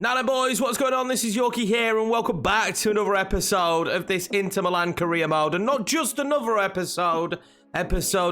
Now then, boys, what's going on? This is Yorkie here, and welcome back to another episode of this Inter Milan career mode. And not just another episode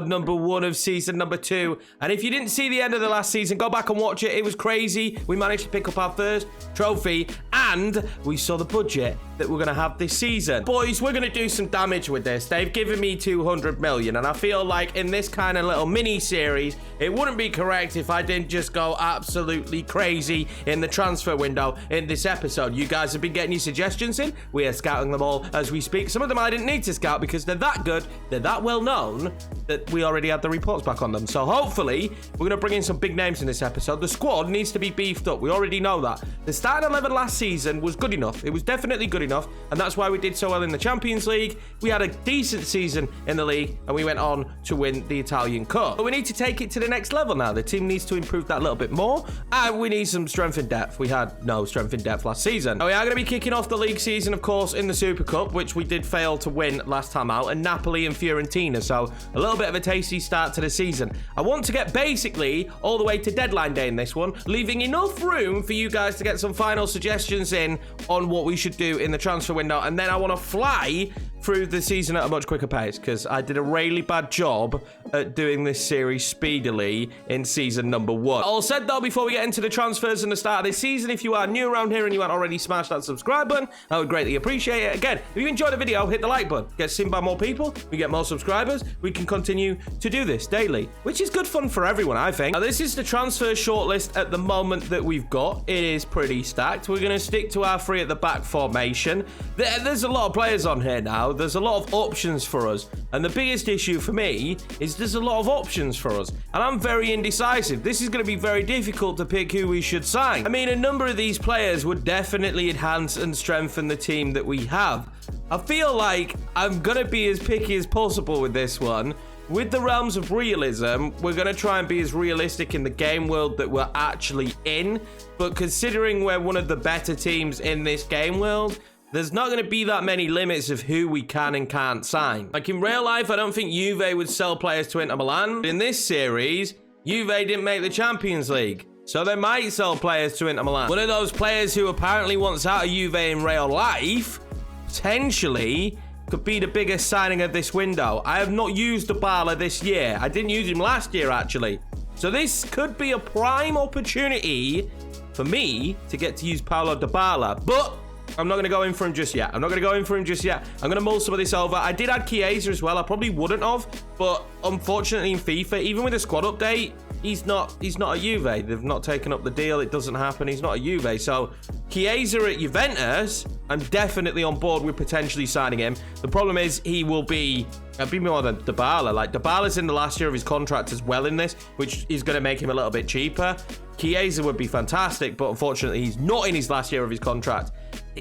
number 1 of season number 2. And if you didn't see the end of the last season, go back and watch it. It was crazy. We managed to pick up our first trophy, and we saw the budget that we're going to have this season. Boys, we're going to do some damage with this. They've given me 200 million, and I feel like in this kind of little mini-series, it wouldn't be correct if I didn't just go absolutely crazy in the transfer window in this episode. You guys have been getting your suggestions in. We are scouting them all as we speak. Some of them I didn't need to scout because they're that good, they're that well known, that we already had the reports back on them. So hopefully, we're going to bring in some big names in this episode. The squad needs to be beefed up. We already know that. The starting 11 last season was good enough. It was definitely good enough, and that's why we did so well in the Champions League. We had a decent season in the league, and we went on to win the Italian Cup. But we need to take it to the next level now. The team needs to improve that a little bit more, and we need some strength in depth. We had no strength in depth last season. Now, we are going to be kicking off the league season, of course, in the Super Cup, which we did fail to win last time out, and Napoli and Fiorentina. So a little bit of a tasty start to the season. I want to get basically all the way to deadline day in this one, leaving enough room for you guys to get some final suggestions in on what we should do in the transfer window, and then I want to fly through the season at a much quicker pace because I did a really bad job at doing this series speedily in season number 1. All said though, before we get into the transfers and the start of this season, if you are new around here and you haven't already smashed that subscribe button, I would greatly appreciate it. Again, if you enjoyed the video, hit the like button. Get seen by more people, we get more subscribers, we can continue to do this daily, which is good fun for everyone, I think. Now, this is the transfer shortlist at the moment that we've got. It is pretty stacked. We're going to stick to our 3 at the back formation. There's a lot of players on here now. There's a lot of options for us, and the biggest issue for me is there's a lot of options for us, and I'm very indecisive. This is going to be very difficult to pick who we should sign. I mean, a number of these players would definitely enhance and strengthen the team that we have. I feel like I'm going to be as picky as possible with this one. With the realms of realism, we're going to try and be as realistic in the game world that we're actually in, but considering we're one of the better teams in this game world, there's not going to be that many limits of who we can and can't sign. Like in real life, I don't think Juve would sell players to Inter Milan. In this series, Juve didn't make the Champions League, so they might sell players to Inter Milan. One of those players who apparently wants out of Juve in real life, potentially, could be the biggest signing of this window. I have not used Dybala this year. I didn't use him last year, actually. So this could be a prime opportunity for me to get to use Paulo Dybala, but I'm not going to go in for him just yet. I'm going to mull some of this over. I did add Chiesa as well. I probably wouldn't have, but unfortunately in FIFA, even with a squad update, he's not a Juve. They've not taken up the deal. It doesn't happen. He's not a Juve. So Chiesa at Juventus, I'm definitely on board with potentially signing him. The problem is he will be more than Dybala. Like, Dybala's in the last year of his contract as well in this, which is going to make him a little bit cheaper. Chiesa would be fantastic, but unfortunately he's not in his last year of his contract.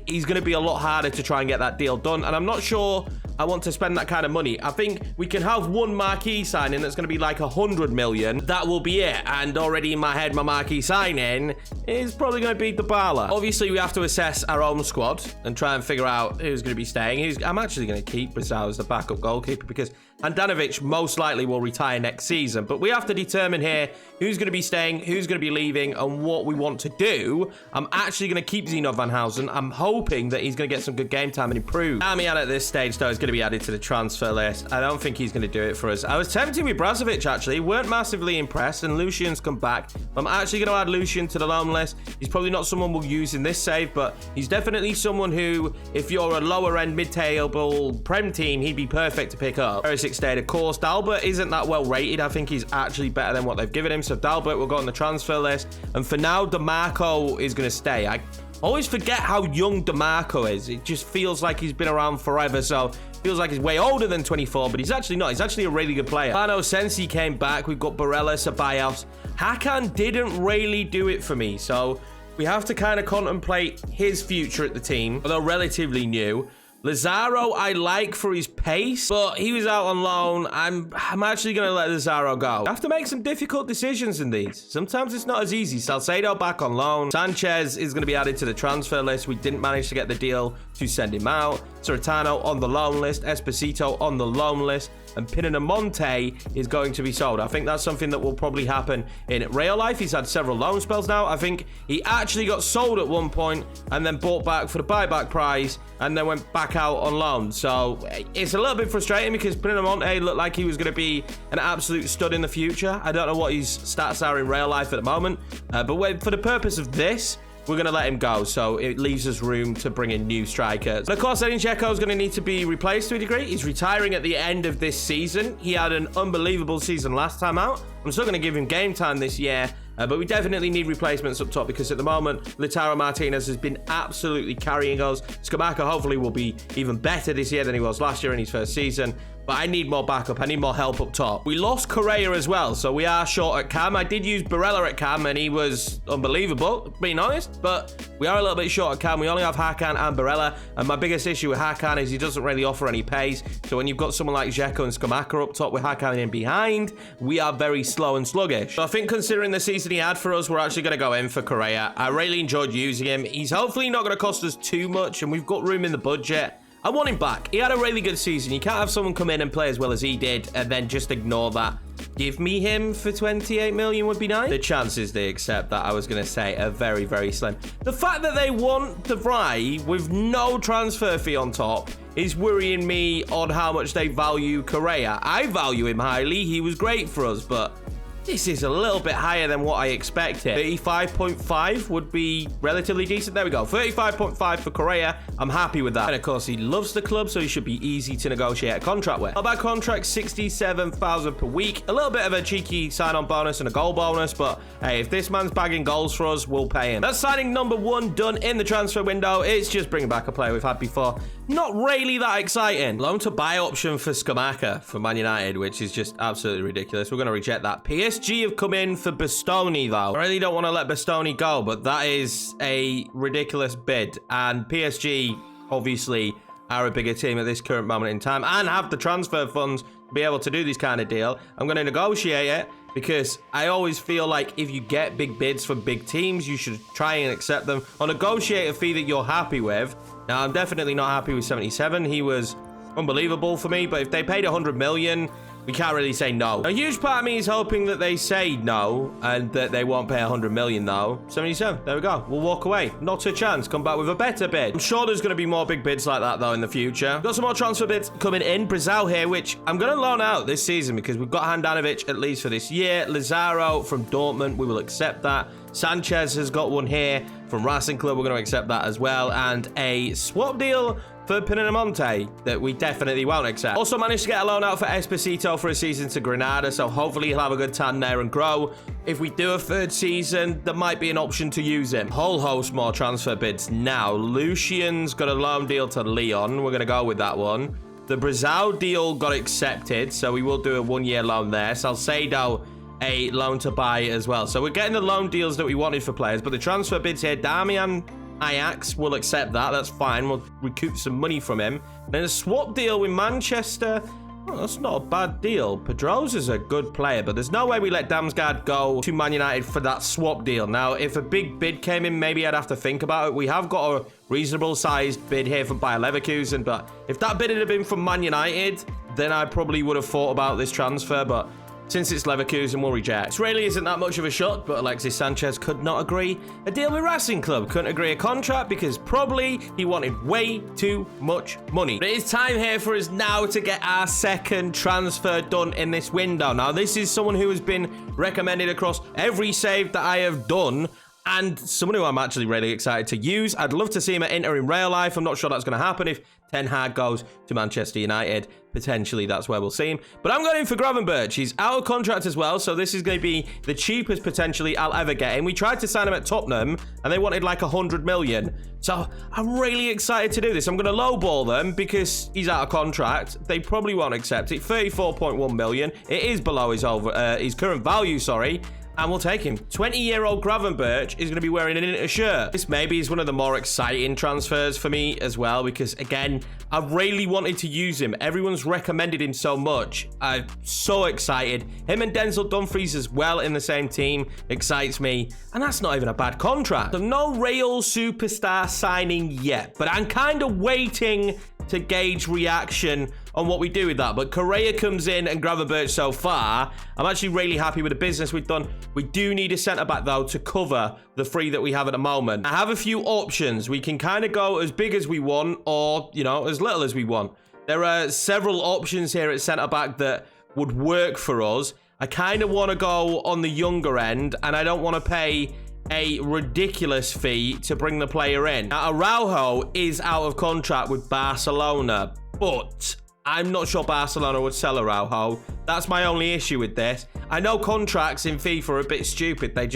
He's going to be a lot harder to try and get that deal done, and I'm not sure I want to spend that kind of money. I think we can have one marquee signing that's going to be like 100 million. That will be it, and already in my head, my marquee signing is probably going to be Dybala. Obviously, we have to assess our own squad and try and figure out who's going to be staying. I'm actually going to keep Brazzao as the backup goalkeeper because Handanovic most likely will retire next season, but we have to determine here who's going to be staying, who's going to be leaving, and what we want to do. I'm actually going to keep Zeno Van Housen. I'm hoping that he's going to get some good game time and improve. Damian at this stage, though, is going to be added to the transfer list. I don't think he's going to do it for us. I was tempted with Brazovic, actually. Weren't massively impressed, and Lucian's come back. I'm actually going to add Lucian to the loan list. He's probably not someone we'll use in this save, but he's definitely someone who, if you're a lower-end mid-table Prem team, he'd be perfect to pick up. Stayed, of course. Dalbert isn't that well rated. I think he's actually better than what they've given him, so Dalbert will go on the transfer list. And for now, DeMarco is going to stay. I always forget how young DeMarco is. It just feels like he's been around forever, so feels like he's way older than 24, but he's actually not. He's actually a really good player. Pano Sensi came back. We've got Barella, Ceballos. Hakan didn't really do it for me, so we have to kind of contemplate his future at the team, although relatively new. Lazaro, I like for his pace, but he was out on loan. I'm actually going to let Lazaro go. I have to make some difficult decisions in these. Sometimes it's not as easy. Salcedo back on loan. Sanchez is going to be added to the transfer list. We didn't manage to get the deal to send him out. Sorrentino on the loan list. Esposito on the loan list. And Pinamonte is going to be sold. I think that's something that will probably happen in real life. He's had several loan spells now. I think he actually got sold at one point and then bought back for the buyback price and then went back out on loan. So it's a little bit frustrating because Pinamonte looked like he was going to be an absolute stud in the future. I don't know what his stats are in real life at the moment, but for the purpose of this, we're going to let him go, so it leaves us room to bring in new strikers. And of course, Edin Dzeko is going to need to be replaced to a degree. He's retiring at the end of this season. He had an unbelievable season last time out. I'm still going to give him game time this year, but we definitely need replacements up top because at the moment, Lautaro Martinez has been absolutely carrying us. Scamacca hopefully will be even better this year than he was last year in his first season. But I need more backup. I need more help up top. We lost Correa as well, so we are short at cam. I did use Barella at cam, and he was unbelievable, being honest. But we are a little bit short at cam. We only have Hakan and Barella, and my biggest issue with Hakan is he doesn't really offer any pace. So when you've got someone like Dzeko and Scamacca up top with Hakan in behind, we are very slow and sluggish. So I think considering the season he had for us, we're actually going to go in for Correa. I really enjoyed using him. He's hopefully not going to cost us too much, and we've got room in the budget. I want him back. He had a really good season. You can't have someone come in and play as well as he did and then just ignore that. Give me him for 28 million would be nice. The chances they accept that, I was going to say, are very, very slim. The fact that they want the Vrij with no transfer fee on top is worrying me on how much they value Correa. I value him highly. He was great for us, but this is a little bit higher than what I expected. 35.5 would be relatively decent. There we go. 35.5 for Correa. I'm happy with that. And of course, he loves the club, so he should be easy to negotiate a contract with. By contract, 67,000 per week. A little bit of a cheeky sign-on bonus and a goal bonus, but hey, if this man's bagging goals for us, we'll pay him. That's signing number 1 done in the transfer window. It's just bringing back a player we've had before. Not really that exciting. Loan to buy option for Scamacca for Man United, which is just absolutely ridiculous. We're going to reject that. PSG have come in for Bastoni, though. I really don't want to let Bastoni go, but that is a ridiculous bid. And PSG, obviously, are a bigger team at this current moment in time and have the transfer funds to be able to do this kind of deal. I'm going to negotiate it because I always feel like if you get big bids from big teams, you should try and accept them or negotiate a fee that you're happy with. Now, I'm definitely not happy with 77. He was unbelievable for me, but if they paid 100 million, we can't really say no. A huge part of me is hoping that they say no and that they won't pay 100 million though. 77, there we go. We'll walk away. Not a chance. Come back with a better bid. I'm sure there's going to be more big bids like that though in the future. Got some more transfer bids coming in. Brazil here, which I'm going to loan out this season because we've got Handanovic at least for this year. Lazaro from Dortmund, we will accept that. Sanchez has got one here from Racing Club. We're going to accept that as well. And a swap deal for Pinamonte that we definitely won't accept. Also managed to get a loan out for Esposito for a season to Granada, so hopefully he'll have a good time there and grow. If we do a third season, there might be an option to use him. Whole host more transfer bids now. Lucian's got a loan deal to Leon. We're going to go with that one. The Brazil deal got accepted, so we will do a 1-year loan there. Salcedo, a loan to buy as well. So we're getting the loan deals that we wanted for players, but the transfer bids here, Damian Ajax will accept that. That's fine. We'll recoup some money from him. And then a swap deal with Manchester. Well, that's not a bad deal. Pedrosa's a good player, but there's no way we let Damsgaard go to Man United for that swap deal. Now, if a big bid came in, maybe I'd have to think about it. We have got a reasonable sized bid here from Bayer Leverkusen, but if that bid had been from Man United, then I probably would have thought about this transfer, but since it's Leverkusen, we'll reject. This really isn't that much of a shot, but Alexis Sanchez could not agree a deal with Racing Club. Couldn't agree a contract because probably he wanted way too much money. But it is time here for us now to get our second transfer done in this window. Now, this is someone who has been recommended across every save that I have done, and someone who I'm actually really excited to use. I'd love to see him at Inter in real life. I'm not sure that's going to happen if Ten Hag goes to Manchester United. Potentially, that's where we'll see him. But I'm going in for Gravenberch. He's out of contract as well, so this is going to be the cheapest potentially I'll ever get him. We tried to sign him at Tottenham, and they wanted like 100 million. So I'm really excited to do this. I'm going to lowball them because he's out of contract. They probably won't accept it. 34.1 million. It is below his current value, sorry. and we'll take him. 20-year-old Gravenberch is going to be wearing an Inter shirt. This maybe is one of the more exciting transfers for me as well, because again, I really wanted to use him. Everyone's recommended him so much. I'm so excited. Him and Denzel Dumfries as well in the same team excites me, and that's not even a bad contract. So no Real superstar signing yet, but I'm kind of waiting to gauge reaction on what we do with that. But Correa comes in and Gravenberch so far. I'm actually really happy with the business we've done. We do need a centre-back, though, to cover the three that we have at the moment. I have a few options. We can kind of go as big as we want or, you know, as little as we want. There are several options here at centre-back that would work for us. I kind of want to go on the younger end, and I don't want to pay a ridiculous fee to bring the player in. Now, Araujo is out of contract with Barcelona, but I'm not sure Barcelona would sell Araujo. That's my only issue with this. I know contracts in FIFA are a bit stupid. They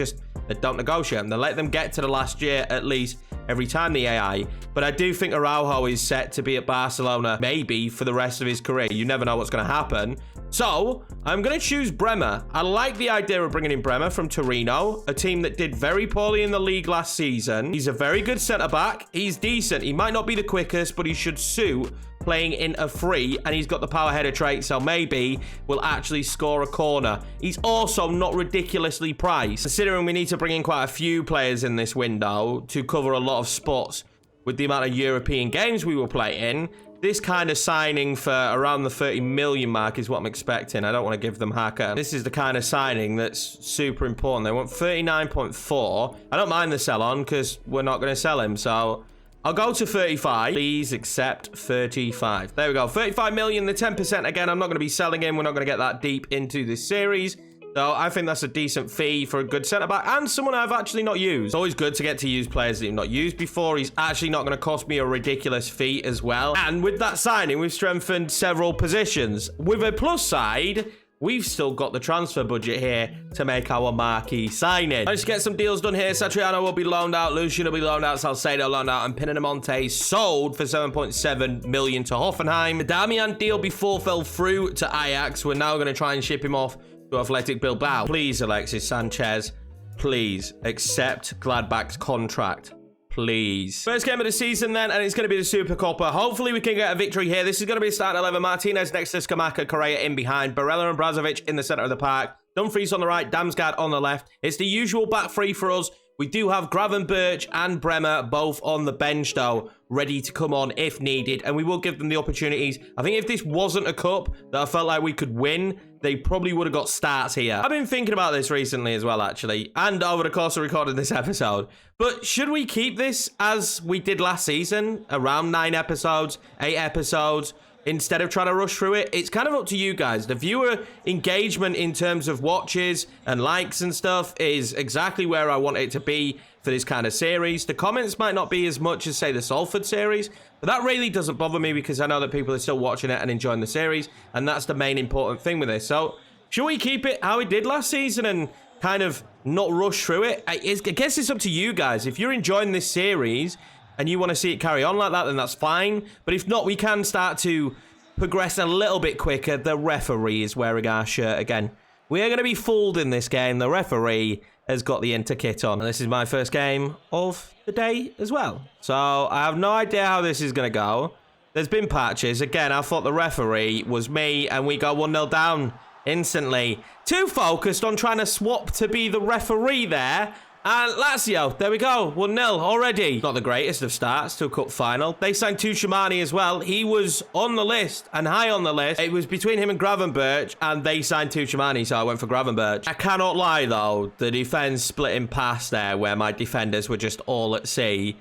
don't negotiate them. They let them get to the last year at least every time, the AI. But I do think Araujo is set to be at Barcelona maybe for the rest of his career. You never know what's going to happen. So I'm going to choose Bremer. I like the idea of bringing in Bremer from Torino, a team that did very poorly in the league last season. He's a very good centre-back. He's decent. He might not be the quickest, but he should suit playing in a free, and he's got the power header trait, so maybe we'll actually score a corner. He's also not ridiculously priced, considering we need to bring in quite a few players in this window to cover a lot of spots with the amount of European games we will play in. This kind of signing for around the 30 million mark is what I'm expecting. I don't want to give them hacker. This is the kind of signing that's super important. They want 39.4. I don't mind the sell on because we're not going to sell him, so I'll go to 35. Please accept 35. There we go. 35 million, the 10%. Again, I'm not going to be selling him. We're not going to get that deep into this series. So I think that's a decent fee for a good centre-back and someone I've actually not used. It's always good to get to use players that you've not used before. He's actually not going to cost me a ridiculous fee as well. And with that signing, we've strengthened several positions. With a plus side, we've still got the transfer budget here to make our marquee signing. Let's get some deals done here. Satriano will be loaned out. Lucian will be loaned out. Salcedo loaned out. And Pinamonte sold for 7.7 million to Hoffenheim. The Damian deal before fell through to Ajax. We're now going to try and ship him off to Athletic Bilbao. Please, Alexis Sanchez, please accept Gladbach's contract. Please. First game of the season then, and it's going to be the Super Copa. Hopefully we can get a victory here. This is going to be a starting 11. Martinez next to Skamaka, Correa in behind, Barella and Brazovic in the center of the park, Dumfries on the right, Damsgaard on the left. It's the usual back three for us. We do have Gravenberch and Bremer both on the bench though, ready to come on if needed, and we will give them the opportunities. I think if this wasn't a cup that I felt like we could win, they probably would have got starts here. I've been thinking about this recently as well, actually, and over the course of recording this episode. But should we keep this as we did last season, around 9 episodes, 8 episodes, instead of trying to rush through it? It's kind of up to you guys. The viewer engagement in terms of watches and likes and stuff is exactly where I want it to be for this kind of series. The comments might not be as much as, say, the Salford series, but that really doesn't bother me because I know that people are still watching it and enjoying the series, and that's the main important thing with this. So should we keep it how we did last season and kind of not rush through it? I guess it's up to you guys. If you're enjoying this series and you want to see it carry on like that, then that's fine. But if not, we can start to progress a little bit quicker. The referee is wearing our shirt again. We are going to be fooled in this game. The referee has got the Inter kit on. And this is my first game of the day as well. So I have no idea how this is going to go. There's been patches. Again, I thought the referee was me and we go 1-0 down instantly. Too focused on trying to swap to be the referee there. And Lazio, there we go, 1-0 already. Not the greatest of starts to a cup final. They signed Tuchemani as well. He was on the list and high on the list. It was between him and Gravenberch, and they signed Tuchemani, so I went for Gravenberch. I cannot lie, though. The defense splitting past there, where my defenders were just all at sea,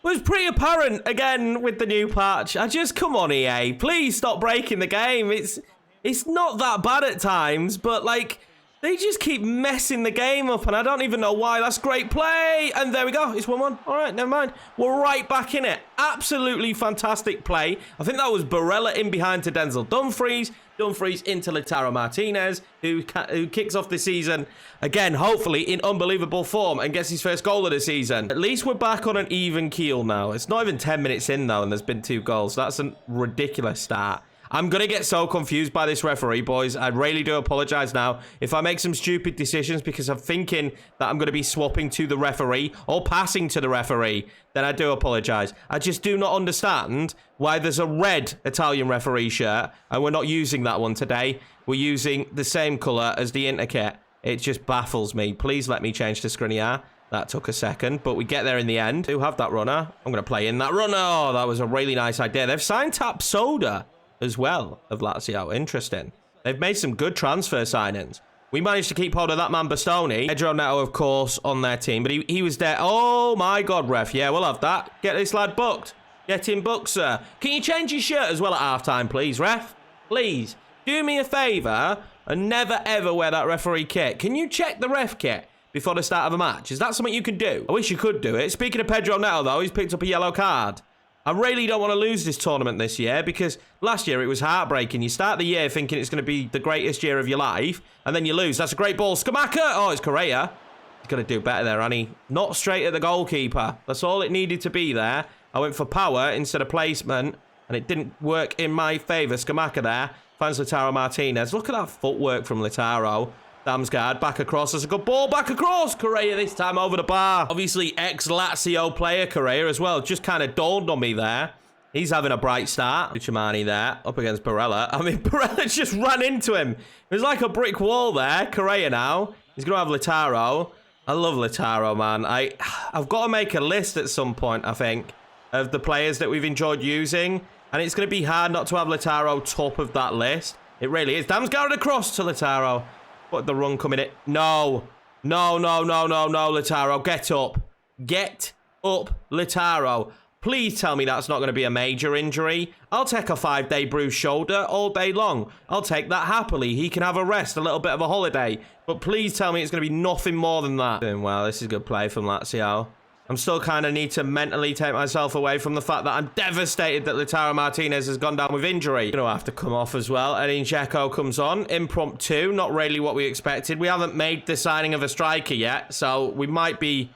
was pretty apparent again with the new patch. Come on, EA. Please stop breaking the game. It's not that bad at times, but, like, they just keep messing the game up, and I don't even know why. That's great play. And there we go. It's 1-1. All right, never mind. We're right back in it. Absolutely fantastic play. I think that was Barella in behind to Denzel Dumfries. Dumfries into Lautaro Martinez, who kicks off the season, again, hopefully in unbelievable form, and gets his first goal of the season. At least we're back on an even keel now. It's not even 10 minutes in, though, and there's been 2 goals. That's a ridiculous start. I'm going to get so confused by this referee, boys. I really do apologize now if I make some stupid decisions because I'm thinking that I'm going to be swapping to the referee or passing to the referee. Then I do apologize. I just do not understand why there's a red Italian referee shirt and we're not using that one today. We're using the same colour as the Interkit. It just baffles me. Please let me change to Skriniar. That took a second, but we get there in the end. Do have that runner. I'm going to play in that runner. Oh, that was a really nice idea. They've signed Tap Soda as well of Lazio. Interesting. They've made some good transfer signings. We managed to keep hold of that man Bastoni. Pedro Neto, of course, on their team, but he was there. Oh, my God, ref. Yeah, we'll have that. Get this lad booked. Get him booked, sir. Can you change his shirt as well at halftime, please, ref? Please. Do me a favour and never, ever wear that referee kit. Can you check the ref kit before the start of a match? Is that something you can do? I wish you could do it. Speaking of Pedro Neto, though, he's picked up a yellow card. I really don't want to lose this tournament this year because last year it was heartbreaking. You start the year thinking it's going to be the greatest year of your life, and then you lose. That's a great ball. Skamaka! Oh, it's Correa. He's going to do better there, and he not straight at the goalkeeper. That's all it needed to be there. I went for power instead of placement, and it didn't work in my favour. Skamaka there. Finds Lautaro Martinez. Look at that footwork from Lautaro. Damsgaard back across. There's a good ball back across. Correa this time over the bar. Obviously ex-Lazio player Correa as well. Just kind of dawned on me there. He's having a bright start. Yorkiemann there up against Barella. I mean, Barella just ran into him. It was like a brick wall there. Correa now. He's going to have Lautaro. I love Lautaro, man. I've got to make a list at some point, I think, of the players that we've enjoyed using. And it's going to be hard not to have Lautaro top of that list. It really is. Damsgaard across to Lautaro. What, the run coming in? No. No, no, no, no, no, Lautaro. Get up. Get up, Lautaro. Please tell me that's not going to be a major injury. I'll take a 5-day bruised shoulder all day long. I'll take that happily. He can have a rest, a little bit of a holiday. But please tell me it's going to be nothing more than that. Doing well. This is good play from Lazio. I'm still kind of need to mentally take myself away from the fact that I'm devastated that Lautaro Martinez has gone down with injury. Going to have to come off as well. Edin Dzeko comes on. Impromptu. Not really what we expected. We haven't made the signing of a striker yet, so we might be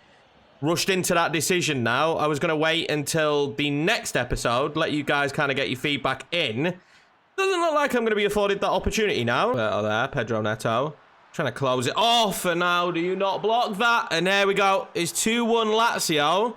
rushed into that decision now. I was going to wait until the next episode, let you guys kind of get your feedback in. Doesn't look like I'm going to be afforded that opportunity now. Oh, there, Pedro Neto. Trying to close it off, and now do you not block that? And there we go. It's 2-1 Lazio,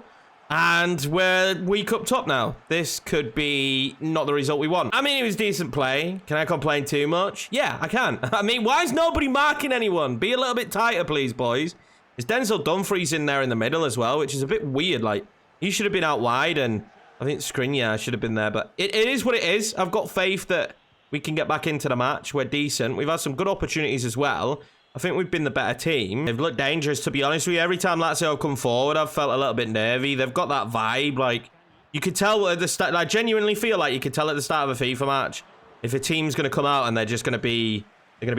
and we're weak up top now. This could be not the result we want. I mean, it was decent play. Can I complain too much? Yeah, I can. I mean, why is nobody marking anyone? Be a little bit tighter, please, boys. It's Denzel Dumfries in there in the middle as well, which is a bit weird. Like, he should have been out wide, and I think Skriniar should have been there, but it is what it is. I've got faith that we can get back into the match. We're decent. We've had some good opportunities as well. I think we've been the better team. They've looked dangerous, to be honest with you. Every time Lazio come forward, I've felt a little bit nervy. They've got that vibe. Like, you could tell at the start. I genuinely feel like you could tell at the start of a FIFA match if a team's going to come out and they're just going to be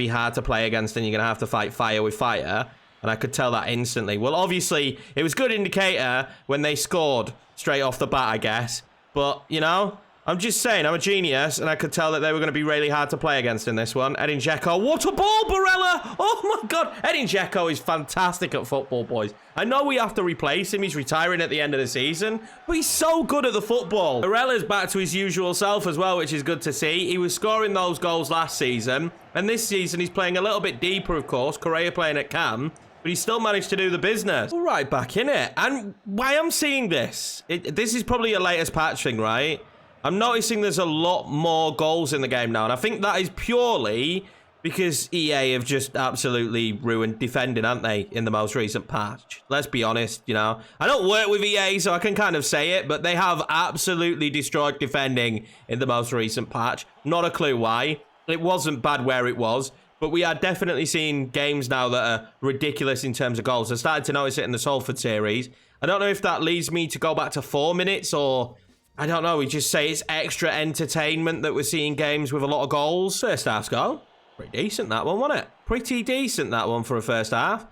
hard to play against, and you're going to have to fight fire with fire. And I could tell that instantly. Well, obviously, it was a good indicator when they scored straight off the bat, I guess. But, you know, I'm just saying, I'm a genius, and I could tell that they were going to be really hard to play against in this one. Edin Dzeko, what a ball, Barella! Oh my God, Edin Dzeko is fantastic at football, boys. I know we have to replace him, he's retiring at the end of the season, but he's so good at the football. Barella's back to his usual self as well, which is good to see. He was scoring those goals last season, and this season he's playing a little bit deeper, of course. Correa playing at cam, but he still managed to do the business. All right, back in it. And why I'm seeing this, this is probably a latest patch thing, right? I'm noticing there's a lot more goals in the game now, and I think that is purely because EA have just absolutely ruined defending, haven't they, in the most recent patch? Let's be honest, you know. I don't work with EA, so I can kind of say it, but they have absolutely destroyed defending in the most recent patch. Not a clue why. It wasn't bad where it was, but we are definitely seeing games now that are ridiculous in terms of goals. I started to notice it in the Salford series. I don't know if that leads me to go back to 4 minutes or I don't know, we just say it's extra entertainment that we're seeing games with a lot of goals. First half's goal. Pretty decent, that one, wasn't it? Pretty decent, that one, for a first half.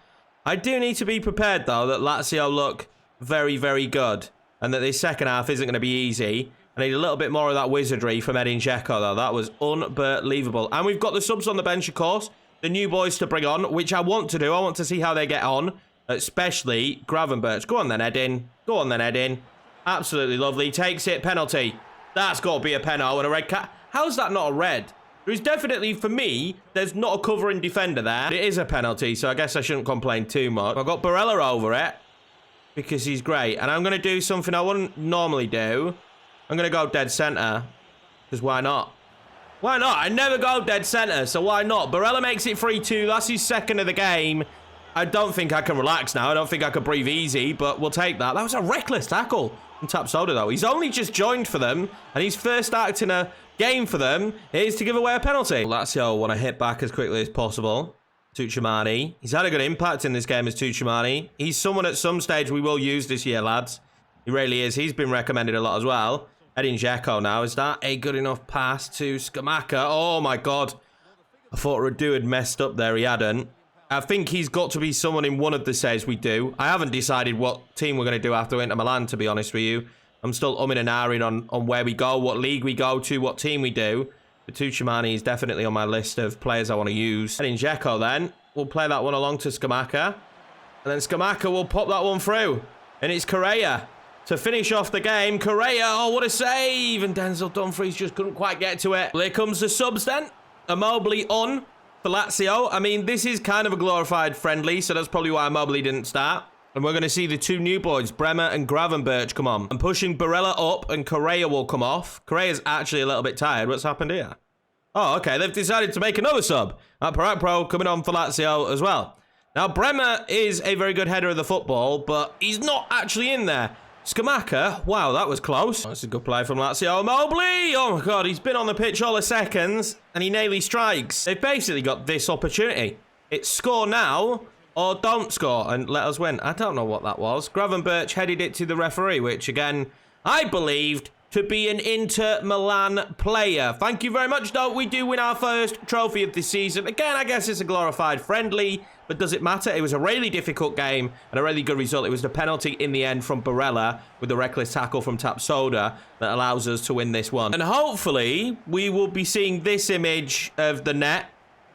I do need to be prepared, though, that Lazio look very, very good. And that this second half isn't going to be easy. I need a little bit more of that wizardry from Edin Dzeko, though. That was unbelievable. And we've got the subs on the bench, of course. The new boys to bring on, which I want to do. I want to see how they get on. Especially Gravenberch. Go on then, Edin. Go on then, Edin. Absolutely lovely. Takes it. Penalty. That's got to be a penalty and a red card. How's that not a red? There's definitely, for me, there's not a covering defender there. It is a penalty, so I guess I shouldn't complain too much. I've got Barella over it because he's great. And I'm going to do something I wouldn't normally do. I'm going to go dead centre because why not? Why not? I never go dead centre, so why not? Barella makes it 3-2. That's his second of the game. I don't think I can relax now. I don't think I can breathe easy, but we'll take that. That was a reckless tackle from Tapsoda, though. He's only just joined for them, and his first act in a game for them is to give away a penalty. Lazio want to hit back as quickly as possible. Tucciamani. He's had a good impact in this game as Tucciamani. He's someone at some stage we will use this year, lads. He really is. He's been recommended a lot as well. Edin Dzeko now. Is that a good enough pass to Scamacca? Oh, my God. I thought Radu had messed up there. He hadn't. I think he's got to be someone in one of the saves we do. I haven't decided what team we're going to do after Inter Milan, to be honest with you. I'm still umming and ahhing on where we go, what league we go to, what team we do. But Tucciamani is definitely on my list of players I want to use. And in Dzeko then, we'll play that one along to Scamacca. And then Scamacca will pop that one through. And it's Correa to finish off the game. Correa, oh, what a save. And Denzel Dumfries just couldn't quite get to it. Well, here comes the subs then. Immobile on for Lazio. I mean, this is kind of a glorified friendly, so that's probably why Immobile didn't start. And we're going to see the two new boys, Bremer and Gravenberch, come on. I'm pushing Barella up and Correa will come off. Correa's actually a little bit tired. What's happened here? Oh, okay. They've decided to make another sub. Parak Pro coming on for Lazio as well. Now, Bremer is a very good header of the football, but he's not actually in there. Scamacca, wow, that was close. That's a good play from Lazio. Mobley, oh my God, he's been on the pitch all the seconds and he nearly strikes. They've basically got this opportunity. It's score now or don't score and let us win. I don't know what that was. Gravenberch headed it to the referee, which again, I believed to be an Inter Milan player. Thank you very much, though. We do win our first trophy of this season. Again, I guess it's a glorified friendly, but does it matter? It was a really difficult game and a really good result. It was the penalty in the end from Barella with the reckless tackle from Tapsoda that allows us to win this one. And hopefully, we will be seeing this image of the net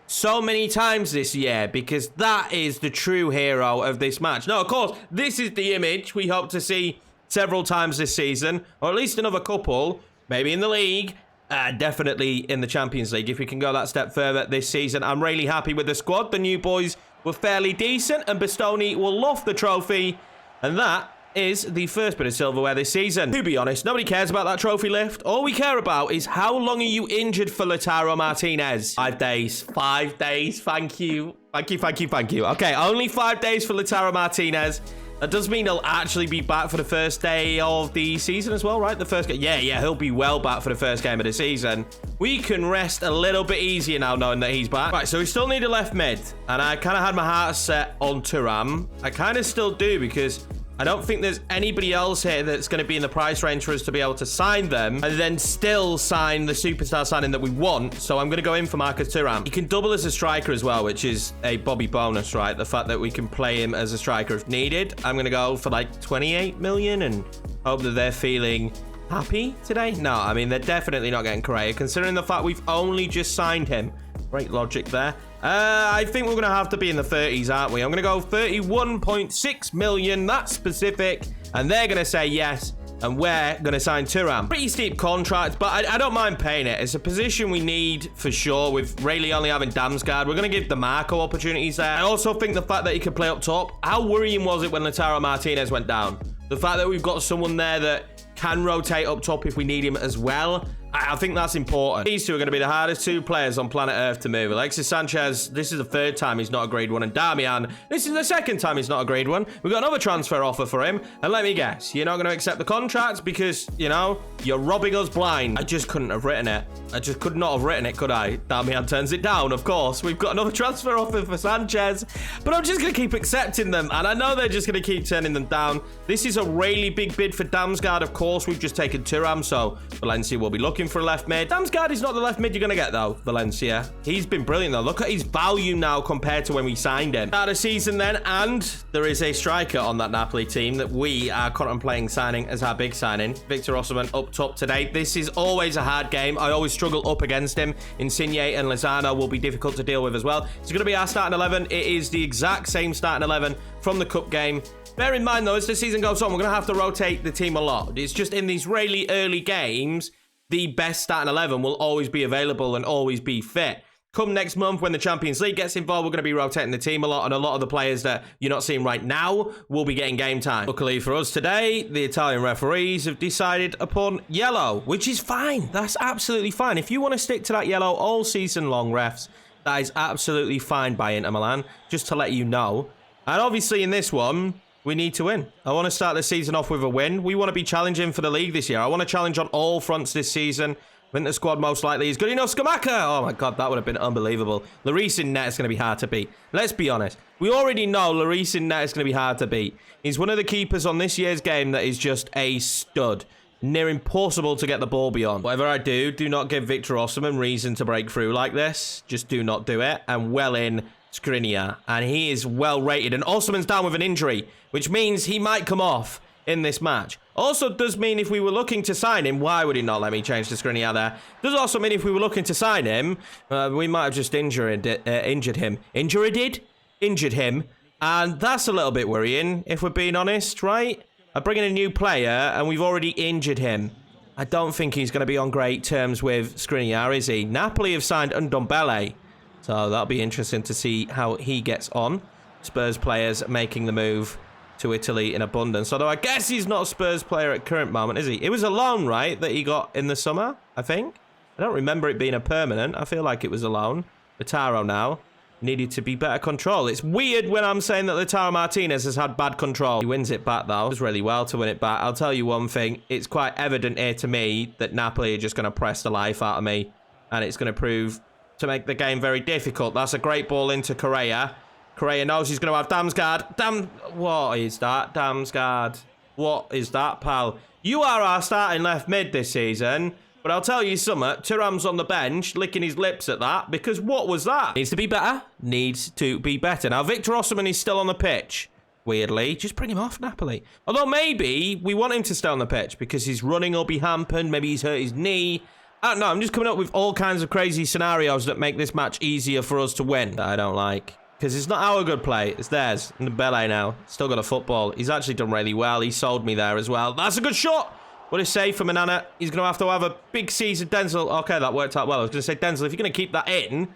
so many times this year because that is the true hero of this match. No, of course, this is the image we hope to see several times this season, or at least another couple, maybe in the league, definitely in the Champions League, if we can go that step further this season. I'm really happy with the squad. The new boys were fairly decent, and Bastoni will loft the trophy, and that is the first bit of silverware this season. To be honest, nobody cares about that trophy lift. All we care about is how long are you injured for Lautaro Martinez? 5 days. 5 days. Thank you. Thank you, thank you, thank you. Okay, only 5 days for Lautaro Martinez. That does mean he'll actually be back for the first day of the season as well, right? The first game. Yeah, he'll be well back for the first game of the season. We can rest a little bit easier now knowing that he's back. Right, so we still need a left mid. And I kind of had my heart set on Thuram. I kind of still do because I don't think there's anybody else here that's going to be in the price range for us to be able to sign them and then still sign the superstar signing that we want. So I'm going to go in for Marcus Thuram. He can double as a striker as well, which is a Bobby bonus, right? The fact that we can play him as a striker if needed. I'm going to go for like 28 million and hope that they're feeling happy today. No, I mean, they're definitely not getting Correa considering the fact we've only just signed him. Great logic there. I think we're going to have to be in the 30s, aren't we? I'm going to go 31.6 million. That's specific. And they're going to say yes. And we're going to sign Thuram. Pretty steep contract, but I don't mind paying it. It's a position we need for sure with Rayleigh only having Damsgaard. We're going to give DeMarco opportunities there. I also think the fact that he can play up top. How worrying was it when Lautaro Martinez went down? The fact that we've got someone there that can rotate up top if we need him as well. I think that's important. These two are going to be the hardest two players on planet Earth to move. Alexis Sanchez, this is the third time he's not a grade one. And Damian, this is the second time he's not a grade one. We've got another transfer offer for him. And let me guess, you're not going to accept the contract because, you know, you're robbing us blind. I just couldn't have written it. I just could not have written it, could I? Damian turns it down, of course. We've got another transfer offer for Sanchez. But I'm just going to keep accepting them. And I know they're just going to keep turning them down. This is a really big bid for Damsgaard. Of course, we've just taken Thuram, so Valencia will be looking for a left mid. Damsgaard is not the left mid you're going to get, though, Valencia. He's been brilliant, though. Look at his value now compared to when we signed him. Start of season, then, and there is a striker on that Napoli team that we are contemplating signing as our big signing. Victor Osimhen up top today. This is always a hard game. I always struggle up against him. Insigne and Lozano will be difficult to deal with as well. It's going to be our starting 11. It is the exact same starting 11 from the cup game. Bear in mind, though, as the season goes on, we're going to have to rotate the team a lot. It's just in these really early games the best starting 11 will always be available and always be fit. Come next month when the Champions League gets involved, we're going to be rotating the team a lot, and a lot of the players that you're not seeing right now will be getting game time. Luckily for us today, the Italian referees have decided upon yellow, which is fine. That's absolutely fine. If you want to stick to that yellow all season long, refs, that is absolutely fine by Inter Milan, just to let you know. And obviously in this one, we need to win. I want to start the season off with a win. We want to be challenging for the league this year. I want to challenge on all fronts this season. I think the squad most likely is good enough. Scamacca! Oh my god, that would have been unbelievable. Lloris in net is going to be hard to beat. Let's be honest. We already know Lloris in net is going to be hard to beat. He's one of the keepers on this year's game that is just a stud. Near impossible to get the ball beyond. Whatever I do not give Victor Osimhen reason to break through like this. Just do not do it. And well in Skriniar. And he is well rated. And Osimhen's down with an injury, which means he might come off in this match. Also does mean if we were looking to sign him, why would he not let me change to Skriniar there? Does also mean if we were looking to sign him, we might have just injured him. Injured him. And that's a little bit worrying, if we're being honest, right? I'm bringing a new player, and we've already injured him. I don't think he's going to be on great terms with Skriniar, is he? Napoli have signed Ndombele, so that'll be interesting to see how he gets on. Spurs players making the move to Italy in abundance. Although I guess he's not a Spurs player at current moment, is he? It was a loan, right, that he got in the summer, I think? I don't remember it being a permanent. I feel like it was a loan. Lautaro now needed to be better control. It's weird when I'm saying that Lautaro Martinez has had bad control. He wins it back, though. Does really well to win it back. I'll tell you one thing. It's quite evident here to me that Napoli are just going to press the life out of me, and it's going to prove to make the game very difficult. That's a great ball into Correa. Correa knows he's going to have Damsgaard. What is that? Damsgaard. What is that, pal? You are our starting left mid this season, but I'll tell you something. Thuram's on the bench, licking his lips at that, because what was that? Needs to be better. Needs to be better. Now, Victor Osimhen is still on the pitch. Weirdly, just bring him off, Napoli. Although maybe we want him to stay on the pitch because his running will be hampered. Maybe he's hurt his knee. I don't know. I'm just coming up with all kinds of crazy scenarios that make this match easier for us to win that I don't like. Because it's not our good play, it's theirs. And Bele now, still got a football. He's actually done really well. He sold me there as well. That's a good shot. What a save for Manana. He's going to have a big season. Denzel, okay, that worked out well. I was going to say, Denzel, if you're going to keep that in,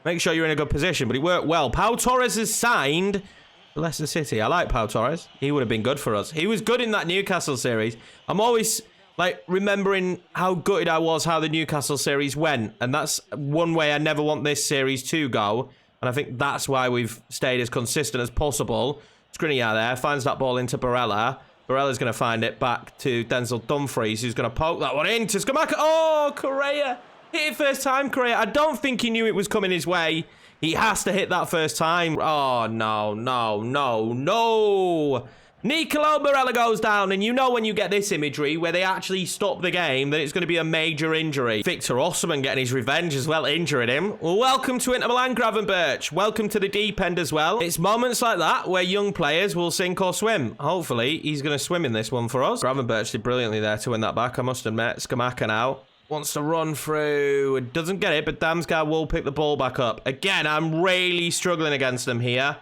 make sure you're in a good position. But it worked well. Pau Torres is signed for Leicester City. I like Pau Torres. He would have been good for us. He was good in that Newcastle series. I'm always like remembering how gutted I was how the Newcastle series went. And that's one way I never want this series to go. And I think that's why we've stayed as consistent as possible. Skriniar there finds that ball into Barella. Barella's going to find it back to Denzel Dumfries, who's going to poke that one in to Scamacca. Oh, Correa. Hit it first time, Correa. I don't think he knew it was coming his way. He has to hit that first time. Oh, no, no, no, no. Nicolo Barella goes down, and you know when you get this imagery where they actually stop the game, that it's going to be a major injury. Victor Osimhen getting his revenge as well, injuring him. Well, welcome to Inter Milan, Gravenberch. Welcome to the deep end as well. It's moments like that where young players will sink or swim. Hopefully, he's going to swim in this one for us. Gravenberch did brilliantly there to win that back, I must admit. Scamacca now wants to run through. Doesn't get it, but Damsgaard will pick the ball back up. Again, I'm really struggling against them here.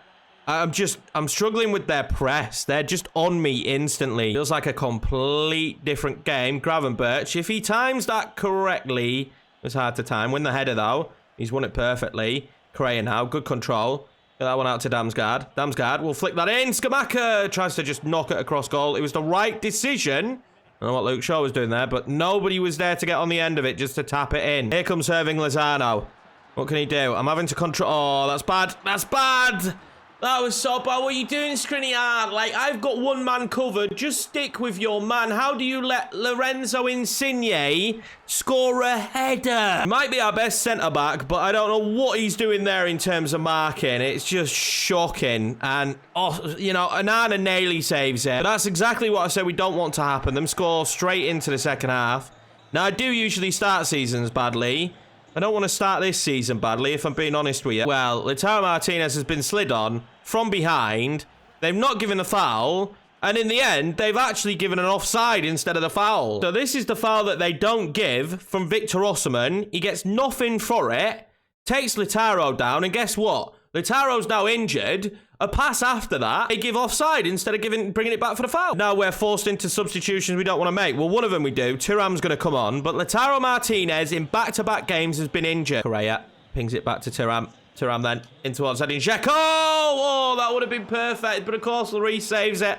I'm struggling with their press. They're just on me instantly. Feels like a complete different game. Gravenberch, if he times that correctly, it was hard to time. Win the header though. He's won it perfectly. Correa now, good control. Get that one out to Damsgaard. Damsgaard will flick that in. Scamacca tries to just knock it across goal. It was the right decision. I don't know what Luke Shaw was doing there, but nobody was there to get on the end of it, just to tap it in. Here comes Irving Lozano. What can he do? I'm having to control. Oh, that's bad. That's bad. That was so bad. What are you doing, Skriniar? Like, I've got one man covered. Just stick with your man. How do you let Lorenzo Insigne score a header? He might be our best centre-back, but I don't know what he's doing there in terms of marking. It's just shocking. And, oh, you know, Anana nearly saves it. But that's exactly what I said we don't want to happen. Them score straight into the second half. Now, I do usually start seasons badly. I don't want to start this season badly, if I'm being honest with you. Well, Lautaro Martinez has been slid on from behind. They've not given a foul. And in the end, they've actually given an offside instead of the foul. So this is the foul that they don't give from Victor Osimhen. He gets nothing for it. Takes Lautaro down. And guess what? Lautaro's now injured. A pass after that, they give offside instead of bringing it back for the foul. Now we're forced into substitutions we don't want to make. Well, one of them we do. Thuram's going to come on, but Lautaro Martinez in back-to-back games has been injured. Correa pings it back to Thuram. Thuram then in towards Edin Dzeko. Oh, that would have been perfect, but of course Lloris saves it.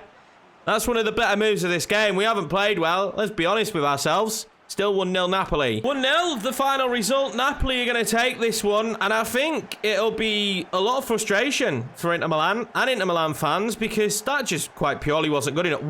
That's one of the better moves of this game. We haven't played well. Let's be honest with ourselves. Still 1-0 Napoli. 1-0, the final result. Napoli are going to take this one, and I think it'll be a lot of frustration for Inter Milan and Inter Milan fans because that just quite purely wasn't good enough.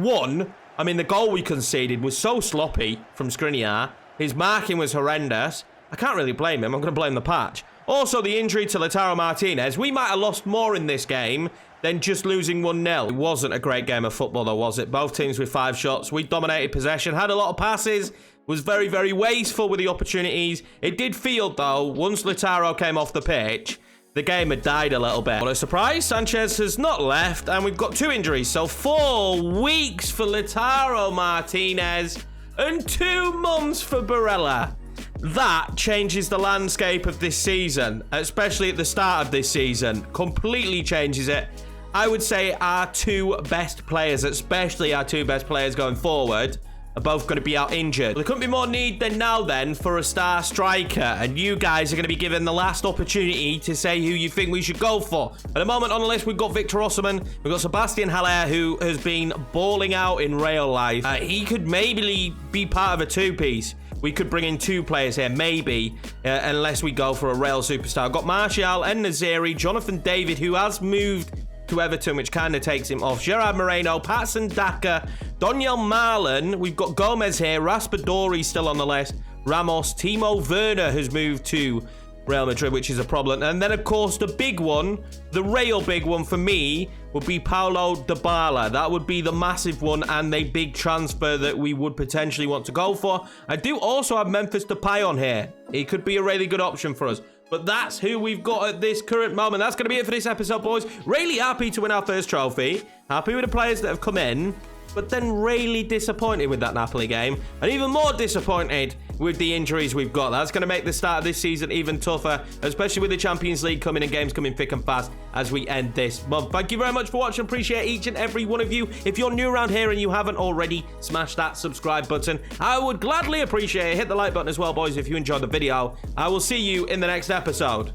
I mean, the goal we conceded was so sloppy from Skriniar. His marking was horrendous. I can't really blame him. I'm going to blame the patch. Also, the injury to Lautaro Martinez. We might have lost more in this game than just losing 1-0. It wasn't a great game of football, though, was it? Both teams with 5 shots. We dominated possession, had a lot of passes, was very, very wasteful with the opportunities. It did feel, though, once Lautaro came off the pitch, the game had died a little bit. What a surprise, Sanchez has not left, and we've got 2 injuries. So 4 weeks for Lautaro Martinez and 2 months for Barella. That changes the landscape of this season, especially at the start of this season. Completely changes it. I would say our 2 best players, especially our 2 best players going forward, are both going to be out injured. There couldn't be more need than now then for a star striker, and you guys are going to be given the last opportunity to say who you think we should go for. At the moment on the list, we've got Victor Osimhen, we've got Sebastian Haller, who has been balling out in real life. He could maybe be part of a 2-piece. We could bring in 2 players here, maybe, unless we go for a real superstar. I've got Martial and Nazeri, Jonathan David, who has moved to Everton, which kind of takes him off. Gerard Moreno, Patson Daka, Daniel Marlon. We've got Gomez here. Raspadori still on the list. Ramos. Timo Werner has moved to Real Madrid, which is a problem. And then, of course, the big one, the real big one for me, would be Paulo Dybala. That would be the massive one and the big transfer that we would potentially want to go for. I do also have Memphis Depay on here. He could be a really good option for us. But that's who we've got at this current moment. That's going to be it for this episode, boys. Really happy to win our first trophy. Happy with the players that have come in. But then really disappointed with that Napoli game. And even more disappointed with the injuries we've got. That's going to make the start of this season even tougher. Especially with the Champions League coming and games coming thick and fast as we end this month. Thank you very much for watching. Appreciate each and every one of you. If you're new around here and you haven't already, smash that subscribe button. I would gladly appreciate it. Hit the like button as well, boys, if you enjoyed the video. I will see you in the next episode.